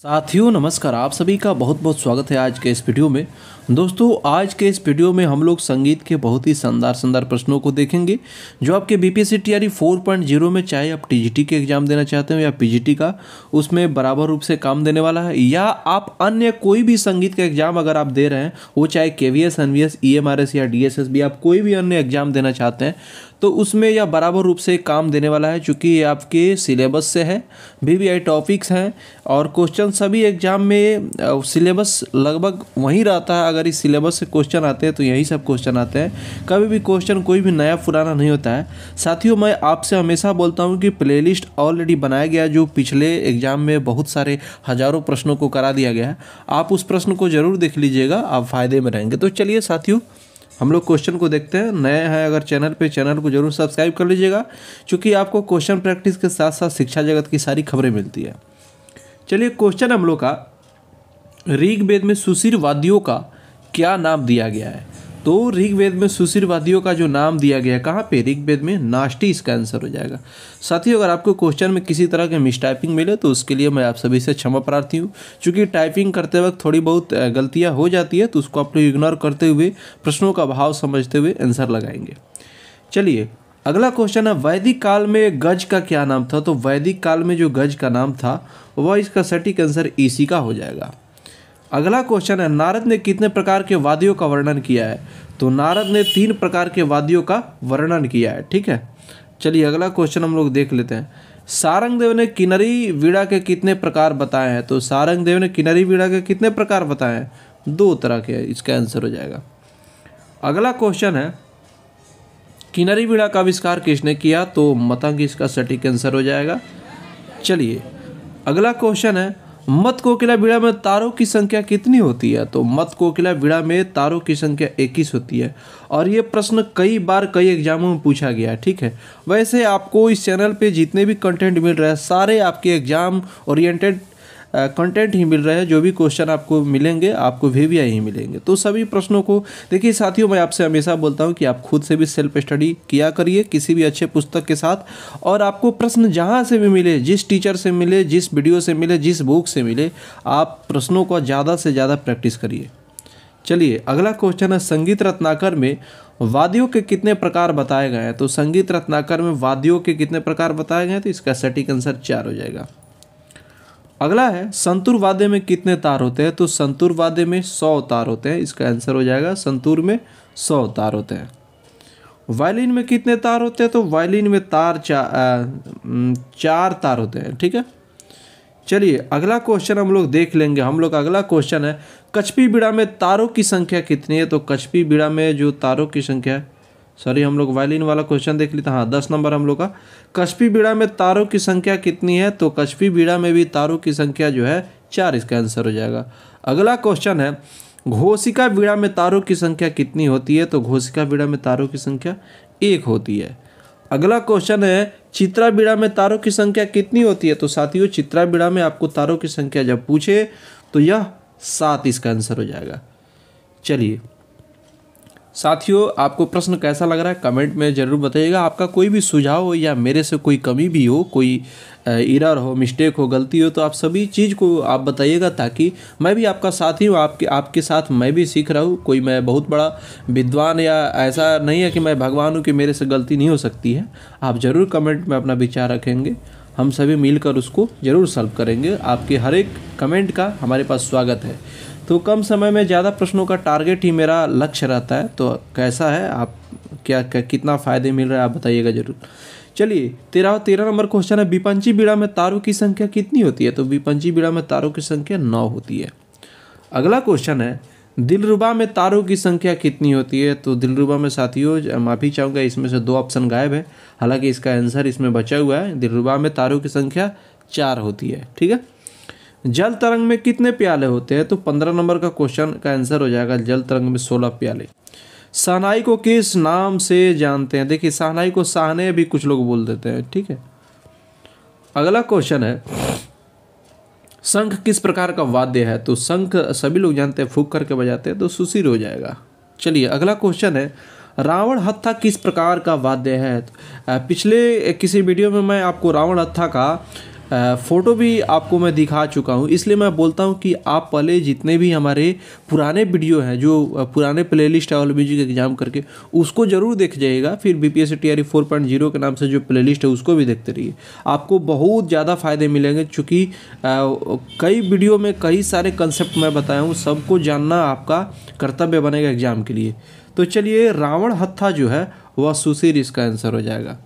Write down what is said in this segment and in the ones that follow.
साथियों नमस्कार, आप सभी का बहुत बहुत स्वागत है आज के इस वीडियो में। दोस्तों आज के इस वीडियो में हम लोग संगीत के बहुत ही शानदार प्रश्नों को देखेंगे जो आपके बीपीएससी टीआरई 4.0 में, चाहे आप टीजीटी के एग्जाम देना चाहते हो या पीजीटी का, उसमें बराबर रूप से काम देने वाला है। या आप अन्य कोई भी संगीत का एग्जाम अगर आप दे रहे हैं, वो चाहे केवीएस, एनवीएस, ईएमआरएस या डीएसएसबी, आप कोई भी अन्य एग्जाम देना चाहते हैं तो उसमें यह बराबर रूप से काम देने वाला है, चूँकि ये आपके सिलेबस से है, वीवीआई टॉपिक्स हैं और क्वेश्चन सभी एग्जाम में सिलेबस लगभग वहीं रहता है। अगर इस सिलेबस से क्वेश्चन आते हैं तो यही सब क्वेश्चन आते हैं, कभी भी क्वेश्चन कोई भी नया पुराना नहीं होता है। साथियों मैं आपसे हमेशा बोलता हूं कि प्लेलिस्ट ऑलरेडी बनाया गया जो पिछले एग्जाम में बहुत सारे हज़ारों प्रश्नों को करा दिया गया है, आप उस प्रश्न को ज़रूर देख लीजिएगा, आप फ़ायदे में रहेंगे। तो चलिए साथियों हम लोग क्वेश्चन को देखते हैं। नए हैं अगर चैनल को जरूर सब्सक्राइब कर लीजिएगा, क्योंकि आपको क्वेश्चन प्रैक्टिस के साथ साथ शिक्षा जगत की सारी खबरें मिलती है। चलिए क्वेश्चन हम लोग का, ऋग्वेद में सुशिर वाद्यों का क्या नाम दिया गया है? तो ऋग्वेद में सुशिर वाद्यों का जो नाम दिया गया है, कहाँ पे? ऋग्वेद में नाष्टी इसका आंसर हो जाएगा। साथियों अगर आपको क्वेश्चन में किसी तरह के मिस टाइपिंग मिले तो उसके लिए मैं आप सभी से क्षमा प्रार्थी हूँ, क्योंकि टाइपिंग करते वक्त थोड़ी बहुत गलतियाँ हो जाती है, तो उसको आप लोग इग्नोर करते हुए प्रश्नों का भाव समझते हुए आंसर लगाएंगे। चलिए अगला क्वेश्चन है, वैदिक काल में गज का क्या नाम था? तो वैदिक काल में जो गज का नाम था वह इसका सटीक आंसर ईसी का हो जाएगा। अगला क्वेश्चन है, नारद ने कितने प्रकार के वाद्यों का वर्णन किया है? तो नारद ने 3 प्रकार के वाद्यों का वर्णन किया है। ठीक है, चलिए अगला क्वेश्चन हम लोग देख लेते हैं। सारंगदेव ने किन्नरी वीणा के कितने प्रकार बताए हैं? तो सारंगदेव ने किन्नरी वीणा के कितने प्रकार बताए हैं? 2 तरह के, इसका आंसर हो जाएगा। अगला क्वेश्चन है, किन्नरी वीणा का आविष्कार किसने किया? तो मतंग इसका सटीक आंसर हो जाएगा। चलिए अगला क्वेश्चन है, मत कोकिला वीणा में तारों की संख्या कितनी होती है? तो मत कोकिला वीणा में तारों की संख्या 21 होती है, और ये प्रश्न कई बार कई एग्जामों में पूछा गया है। ठीक है, वैसे आपको इस चैनल पे जितने भी कंटेंट मिल रहे हैं सारे आपके एग्जाम ओरिएंटेड कंटेंट ही मिल रहे हैं। जो भी क्वेश्चन आपको मिलेंगे आपको वीवीआई ही मिलेंगे। तो सभी प्रश्नों को देखिए साथियों, मैं आपसे हमेशा बोलता हूं कि आप खुद से भी सेल्फ स्टडी किया करिए किसी भी अच्छे पुस्तक के साथ, और आपको प्रश्न जहां से भी मिले, जिस टीचर से मिले, जिस वीडियो से मिले, जिस बुक से मिले, आप प्रश्नों को ज़्यादा से ज़्यादा प्रैक्टिस करिए। चलिए अगला क्वेश्चन है, संगीत रत्नाकर में वाद्यों के कितने प्रकार बताए गए हैं? तो संगीत रत्नाकर में वाद्यों के कितने प्रकार बताए गए हैं? तो इसका सटीक आंसर 4 हो जाएगा। अगला है, संतूर वाद्य में कितने तार होते हैं? तो संतूर वाद्य में 100 तार होते हैं, इसका आंसर हो जाएगा। संतूर में 100 तार होते हैं। वायलिन में कितने तार होते हैं? तो वायलिन में 4 तार होते हैं। ठीक है, चलिए अगला क्वेश्चन हम लोग देख लेंगे। अगला क्वेश्चन है, कछपी बीड़ा में तारों की संख्या कितनी है? तो कछपी बीड़ा में जो तारों की संख्या है, हम लोग वायलिन वाला क्वेश्चन देख लेते हैं। हाँ 10 नंबर हम लोग का, कछपी बीड़ा में तारों की संख्या कितनी है? तो कछपी बीड़ा में भी तारों की संख्या जो है 4, इसका आंसर हो जाएगा। अगला क्वेश्चन है, घोषिका बीड़ा में तारों की संख्या कितनी होती है? तो घोषिका बीड़ा में तारों की संख्या 1 होती है। अगला क्वेश्चन है, चित्रा बीड़ा में तारों की संख्या कितनी होती है? तो साथियों चित्रा बीड़ा में आपको तारों की संख्या जब पूछे तो यह 7, इसका आंसर हो जाएगा। चलिए साथियों आपको प्रश्न कैसा लग रहा है कमेंट में ज़रूर बताइएगा। आपका कोई भी सुझाव हो या मेरे से कोई कमी भी हो, कोई एरर हो, मिस्टेक हो, गलती हो, तो आप सभी चीज़ को आप बताइएगा, ताकि मैं भी आपका साथी हूँ, आपके साथ मैं भी सीख रहा हूँ। कोई मैं बहुत बड़ा विद्वान या ऐसा नहीं है कि मैं भगवान हूँ कि मेरे से गलती नहीं हो सकती है। आप ज़रूर कमेंट में अपना विचार रखेंगे, हम सभी मिलकर उसको ज़रूर सॉल्व करेंगे। आपके हर एक कमेंट का हमारे पास स्वागत है। तो कम समय में ज़्यादा प्रश्नों का टारगेट ही मेरा लक्ष्य रहता है। तो कैसा है, आप कितना फ़ायदे मिल रहा है आप बताइएगा ज़रूर। चलिए 13 नंबर क्वेश्चन है, विपंची बीड़ा में तारों की संख्या कितनी होती है? तो विपंची बीड़ा में तारों की संख्या 9 होती है। अगला क्वेश्चन है, दिलरुबा में तारों की संख्या कितनी होती है? तो दिलरुबा में साथियों माफ़ी चाहूँगा, इसमें से 2 ऑप्शन गायब है, हालांकि इसका आंसर इसमें बचा हुआ है। दिलरुबा में तारों की संख्या 4 होती है। ठीक है, जल तरंग में कितने प्याले होते हैं? तो 15 नंबर का क्वेश्चन का आंसर हो जाएगा, जल तरंग में 16 प्याले। शहनाई को किस नाम से जानते हैं? देखिए शहनाई को शाहने भी कुछ लोग बोल देते हैं। ठीक है, अगला क्वेश्चन है, शंख किस प्रकार का वाद्य है? तो शंख सभी लोग जानते हैं, फूंक करके बजाते हैं, तो सुशिर हो जाएगा। चलिए अगला क्वेश्चन है, रावण हत्था किस प्रकार का वाद्य है? पिछले किसी वीडियो में मैं आपको रावण हत्था का फ़ोटो भी आपको मैं दिखा चुका हूँ, इसलिए मैं बोलता हूँ कि आप पहले जितने भी हमारे पुराने वीडियो हैं, जो पुराने प्लेलिस्ट है ऑल म्यूजिक एग्जाम करके, उसको ज़रूर देख जाइएगा। फिर बीपीएससी टीआरई 4.0 के नाम से जो प्लेलिस्ट है उसको भी देखते रहिए, आपको बहुत ज़्यादा फ़ायदे मिलेंगे। चूँकि कई वीडियो में कई सारे कंसेप्ट मैं बताया हूँ, सबको जानना आपका कर्तव्य बनेगा एग्जाम के लिए। तो चलिए, रावण हत्था जो है वह सुशीर इसका आंसर हो जाएगा।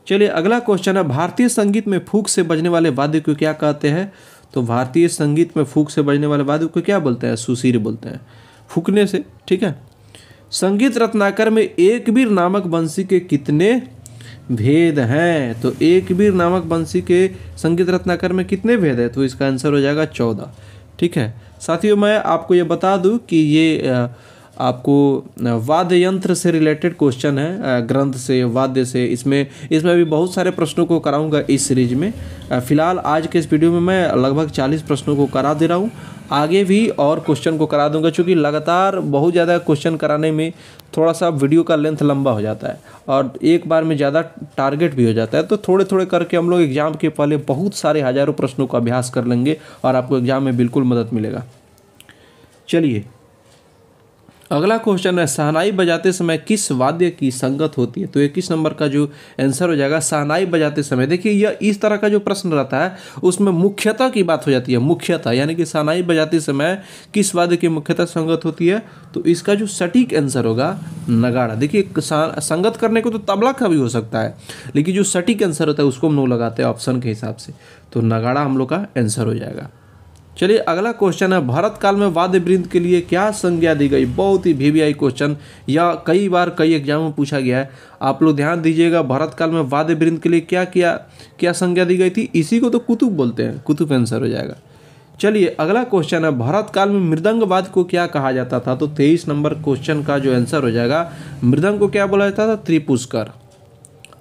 चलिए, अगला क्वेश्चन है, भारतीय संगीत में फूंक से बजने वाले वाद्य को क्या कहते हैं? तो भारतीय संगीत में फूंक से बजने वाले वाद्य को क्या बोलते हैं? सुशीर बोलते हैं, फूंकने से। ठीक है। संगीत रत्नाकर में एकबीर नामक बंसी के कितने भेद हैं? तो एकबीर नामक बंसी के संगीत रत्नाकर में कितने भेद है? तो इसका आंसर हो जाएगा 14। ठीक है साथियों, मैं आपको ये बता दूं कि ये आपको वाद्य यंत्र से रिलेटेड क्वेश्चन है, ग्रंथ से, वाद्य से। इसमें भी बहुत सारे प्रश्नों को कराऊंगा इस सीरीज में। फिलहाल आज के इस वीडियो में मैं लगभग 40 प्रश्नों को करा दे रहा हूं, आगे भी और क्वेश्चन को करा दूंगा। क्योंकि लगातार बहुत ज़्यादा क्वेश्चन कराने में थोड़ा सा वीडियो का लेंथ लंबा हो जाता है और एक बार में ज़्यादा टारगेट भी हो जाता है। तो थोड़े थोड़े करके हम लोग एग्जाम के पहले बहुत सारे हज़ारों प्रश्नों का अभ्यास कर लेंगे और आपको एग्जाम में बिल्कुल मदद मिलेगा। चलिए, अगला क्वेश्चन है, शहनाई बजाते समय किस वाद्य की संगत होती है? तो 21 नंबर का जो आंसर हो जाएगा शहनाई बजाते समय। देखिए, यह इस तरह का जो प्रश्न रहता है उसमें मुख्यतः की बात हो जाती है, मुख्यतः, यानी कि शहनाई बजाते समय किस वाद्य की मुख्यतः संगत होती है? तो इसका जो सटीक आंसर होगा नगाड़ा। देखिए, संगत करने को तो तबला का भी हो सकता है, लेकिन जो सटीक आंसर होता है उसको हम लोग लगाते हैं ऑप्शन के हिसाब से। तो नगाड़ा हम लोग का आंसर हो जाएगा। चलिए, अगला क्वेश्चन है, भारत काल में वाद्य वृंद के लिए क्या संज्ञा दी गई? बहुत ही वीवीआई क्वेश्चन, या कई बार कई एग्जाम में पूछा गया है। आप लोग ध्यान दीजिएगा, भारत काल में वाद्य वृंद के लिए क्या संज्ञा दी गई थी? इसी को तो कुतुब बोलते हैं, कुतुब आंसर हो जाएगा। चलिए, अगला क्वेश्चन है, भारत काल में मृदंग वाद्य को क्या कहा जाता था? तो 23 नंबर क्वेश्चन का जो आंसर हो जाएगा, मृदंग को क्या बोला जाता था? त्रिपुष्कर।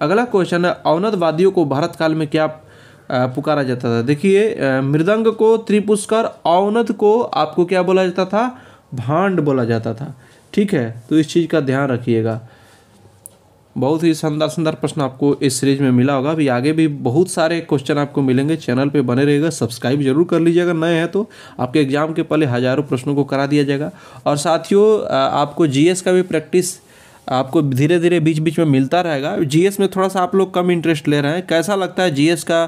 अगला क्वेश्चन है, अवनद वाद्यों को भारत काल में क्या पुकारा जाता था? देखिए, मृदंग को त्रिपुष्कर, अवनद को आपको क्या बोला जाता था? भांड बोला जाता था। ठीक है, तो इस चीज़ का ध्यान रखिएगा। बहुत ही शानदार प्रश्न आपको इस सीरीज में मिला होगा। अभी आगे भी बहुत सारे क्वेश्चन आपको मिलेंगे, चैनल पे बने रहेगा, सब्सक्राइब जरूर कर लीजिएगा। नए हैं तो आपके एग्जाम के पहले हज़ारों प्रश्नों को करा दिया जाएगा। और साथियों, आपको जीएस का भी प्रैक्टिस आपको धीरे धीरे बीच बीच में मिलता रहेगा। जीएस में थोड़ा सा आप लोग कम इंटरेस्ट ले रहे हैं, कैसा लगता है जीएस का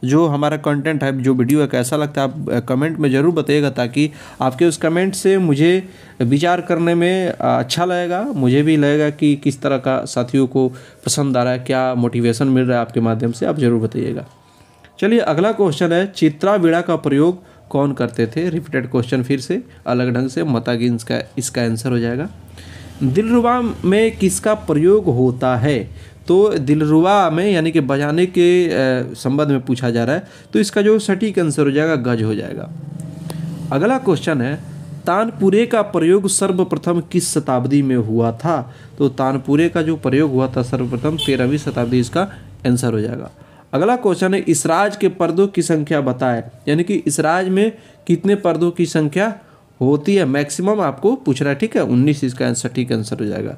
जो हमारा कंटेंट है, जो वीडियो है, कैसा लगता है आप कमेंट में ज़रूर बताइएगा, ताकि आपके उस कमेंट से मुझे विचार करने में अच्छा लगेगा। मुझे भी लगेगा कि किस तरह का साथियों को पसंद आ रहा है, क्या मोटिवेशन मिल रहा है आपके माध्यम से, आप ज़रूर बताइएगा। चलिए, अगला क्वेश्चन है, चित्रावीणा का प्रयोग कौन करते थे? रिपीटेड क्वेश्चन फिर से अलग ढंग से, मतागिंस का इसका आंसर हो जाएगा। दिलरुबा में किसका प्रयोग होता है? तो दिलरुबा में यानी कि बजाने के संबंध में पूछा जा रहा है, तो इसका जो सटीक आंसर हो जाएगा गज हो जाएगा। अगला क्वेश्चन है, तानपुरे का प्रयोग सर्वप्रथम किस शताब्दी में हुआ था? तो तानपुरे का जो प्रयोग हुआ था सर्वप्रथम 13वीं शताब्दी, इसका आंसर हो जाएगा। अगला क्वेश्चन है, इसराज के पर्दों की संख्या बताएं, यानी कि इसराज में कितने पर्दों की संख्या होती है? मैक्सिमम आपको पूछ रहा है। ठीक है, 19 इसका सटीक आंसर हो जाएगा।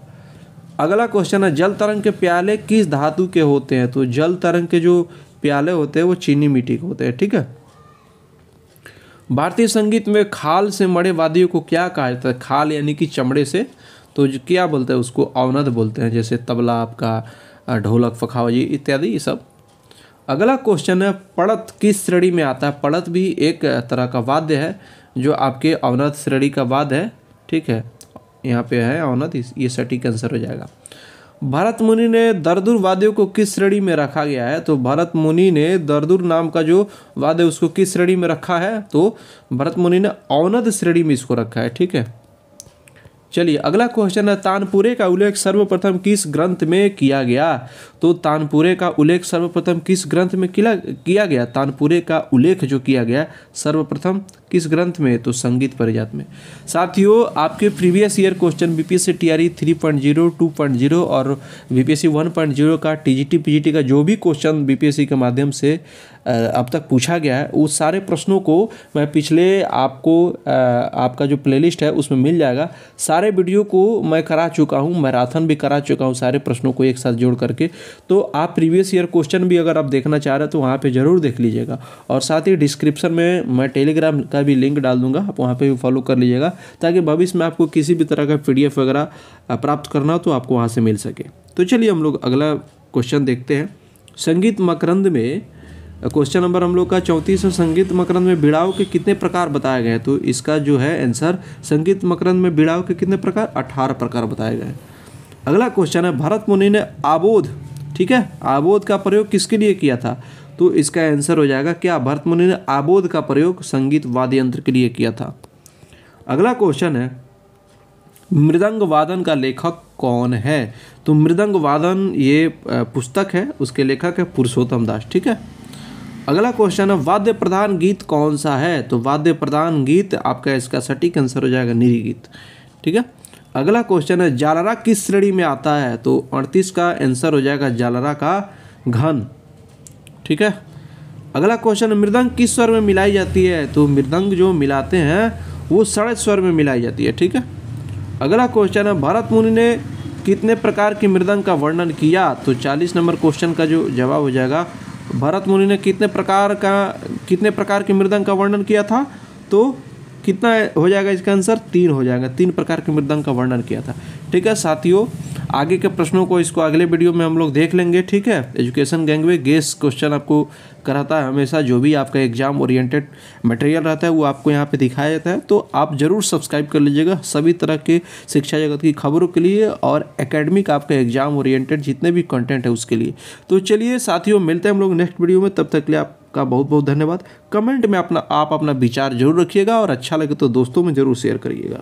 अगला क्वेश्चन है, जल तरंग के प्याले किस धातु के होते हैं? तो जल तरंग के जो प्याले होते हैं वो चीनी मिट्टी के होते हैं। ठीक है। भारतीय संगीत में खाल से मढ़े वाद्यों को क्या कहा जाता है? खाल यानी कि चमड़े से, तो क्या बोलते हैं उसको? अवनद बोलते हैं, जैसे तबला आपका, ढोलक, पखावजी इत्यादि ये सब। अगला क्वेश्चन है, पड़त किस श्रेणी में आता है? पड़त भी एक तरह का वाद्य है जो आपके अवनद श्रेणी का वाद्य है। ठीक है, यहाँ पे है अवनद, ये सटीक आंसर हो जाएगा। भरत मुनि ने दर्दुर वाद्यों को किस श्रेणी में रखा गया है? तो भरत मुनि ने दर्दुर नाम का जो वाद्य उसको किस श्रेणी में रखा है? तो भरत मुनि ने अवनद श्रेणी में इसको रखा है। ठीक है। चलिए, अगला क्वेश्चन है, तानपुरे का उल्लेख सर्वप्रथम किस ग्रंथ में किया गया? तो तानपुरे का उल्लेख सर्वप्रथम किस ग्रंथ में किया गया? तानपुरे का उल्लेख जो किया गया सर्वप्रथम किस ग्रंथ में? तो संगीत परिजात में। साथियों, आपके previous year question BPSC TRE 3.0, 2.0 और बीपीएससी 1.0 का टीजीटी पीजीटी का जो भी क्वेश्चन बीपीएससी के माध्यम से अब तक पूछा गया है उस सारे प्रश्नों को मैं पिछले आपको आपका जो प्लेलिस्ट है उसमें मिल जाएगा। सारे वीडियो को मैं करा चुका हूँ, मैराथन भी करा चुका हूँ सारे प्रश्नों को एक साथ जोड़ करके। तो आप प्रीवियस ईयर क्वेश्चन भी अगर आप देखना चाह रहे हैं तो वहाँ पे ज़रूर देख लीजिएगा। और साथ ही डिस्क्रिप्शन में मैं टेलीग्राम का भी लिंक डाल दूंगा, आप वहाँ पे भी फॉलो कर लीजिएगा ताकि भविष्य में आपको किसी भी तरह का PDF वगैरह प्राप्त करना हो तो आपको वहाँ से मिल सके। तो चलिए हम लोग अगला क्वेश्चन देखते हैं। संगीत मकरंद में क्वेश्चन नंबर हम लोग का 34 है। संगीत मकरंद में बिड़ाव के कितने प्रकार बताए गए हैं? तो इसका जो है आंसर संगीत मकरंद में बिड़ाव के कितने प्रकार? 18 प्रकार बताए गए हैं। अगला क्वेश्चन है भरत मुनि ने आबोध, ठीक है, आबोध का प्रयोग किसके लिए किया था? तो इसका आंसर हो जाएगा क्या? भरत मुनि ने आबोध का प्रयोग संगीत वाद्य यंत्र के लिए किया था। अगला क्वेश्चन है मृदंग वादन का लेखक कौन है? तो मृदंग वादन ये पुस्तक है, उसके लेखक है पुरुषोत्तम दास, ठीक है। अगला क्वेश्चन है वाद्य प्रधान गीत कौन सा है? तो वाद्य प्रधान गीत आपका इसका सटीक आंसर हो जाएगा निरी गीत, ठीक है। अगला क्वेश्चन है जालरा किस श्रेणी में आता है? तो 38 का आंसर हो जाएगा जालरा का घन, ठीक है। अगला क्वेश्चन है मृदंग किस स्वर में मिलाई जाती है? तो मृदंग जो मिलाते हैं वो षड्ज स्वर में मिलाई जाती है, ठीक है। अगला क्वेश्चन है भरत मुनि ने कितने प्रकार की मृदंग का वर्णन किया? तो 40 नंबर क्वेश्चन का जो जवाब हो जाएगा भरत मुनि ने कितने प्रकार के मृदंग का वर्णन किया था? तो कितना हो जाएगा इसका आंसर? 3 हो जाएगा। 3 प्रकार के मृदंग का वर्णन किया था, ठीक है। साथियों आगे के प्रश्नों को इसको अगले वीडियो में हम लोग देख लेंगे, ठीक है। एजुकेशन गैंग में गेस क्वेश्चन आपको कराता है हमेशा, जो भी आपका एग्जाम ओरिएंटेड मटेरियल रहता है वो आपको यहाँ पे दिखाया जाता है। तो आप ज़रूर सब्सक्राइब कर लीजिएगा सभी तरह के शिक्षा जगत की खबरों के लिए और एकेडमिक आपका एग्जाम ओरिएंटेड जितने भी कंटेंट है उसके लिए। तो चलिए साथियों मिलते हैं हम लोग नेक्स्ट वीडियो में, तब तक के लिए आपका बहुत बहुत धन्यवाद। कमेंट में आप अपना विचार जरूर रखिएगा और अच्छा लगे तो दोस्तों में जरूर शेयर करिएगा।